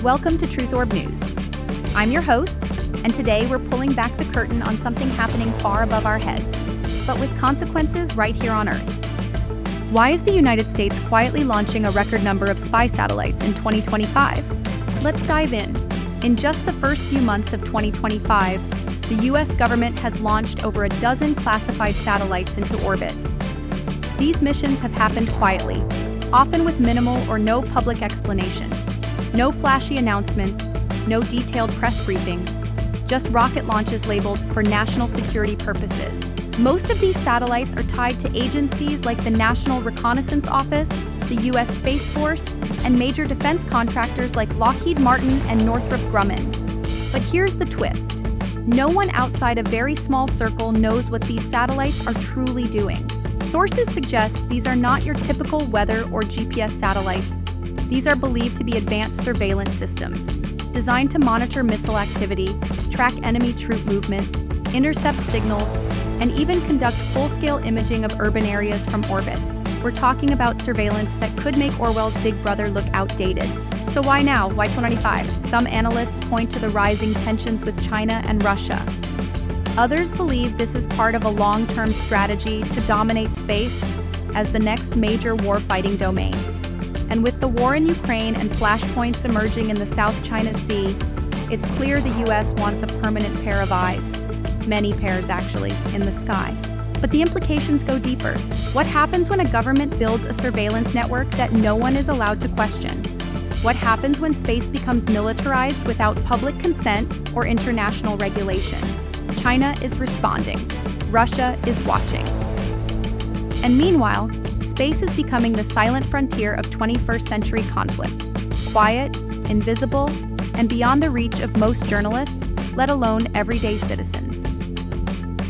Welcome to Truthorb News. I'm your host, and today we're pulling back the curtain on something happening far above our heads, but with consequences right here on Earth. Why is the United States quietly launching a record number of spy satellites in 2025? Let's dive in. In just the first few months of 2025, the U.S. government has launched over a dozen classified satellites into orbit. These missions have happened quietly, often with minimal or no public explanation. No flashy announcements, no detailed press briefings, just rocket launches labeled for national security purposes. Most of these satellites are tied to agencies like the National Reconnaissance Office, the U.S. Space Force, and major defense contractors like Lockheed Martin and Northrop Grumman. But here's the twist. No one outside a very small circle knows what these satellites are truly doing. Sources suggest these are not your typical weather or GPS satellites. These are believed to be advanced surveillance systems, designed to monitor missile activity, track enemy troop movements, intercept signals, and even conduct full-scale imaging of urban areas from orbit. We're talking about surveillance that could make Orwell's Big Brother look outdated. So why now? Why 2025? Some analysts point to the rising tensions with China and Russia. Others believe this is part of a long-term strategy to dominate space as the next major war-fighting domain. And with the war in Ukraine and flashpoints emerging in the South China Sea, it's clear the U.S. wants a permanent pair of eyes, many pairs actually, in the sky. But the implications go deeper. What happens when a government builds a surveillance network that no one is allowed to question? What happens when space becomes militarized without public consent or international regulation? China is responding. Russia is watching. And meanwhile, space is becoming the silent frontier of 21st century conflict. Quiet, invisible, and beyond the reach of most journalists, let alone everyday citizens.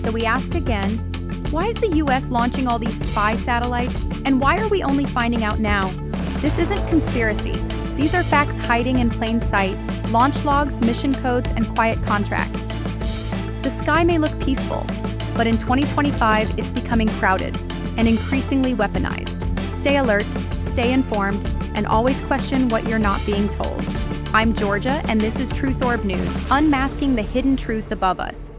So we ask again, why is the U.S. launching all these spy satellites, and why are we only finding out now? This isn't conspiracy. These are facts hiding in plain sight, launch logs, mission codes, and quiet contracts. The sky may look peaceful, but in 2025, it's becoming crowded and increasingly weaponized. Stay alert, stay informed, and always question what you're not being told. I'm Georgia, and this is Truthorb News, unmasking the hidden truths above us.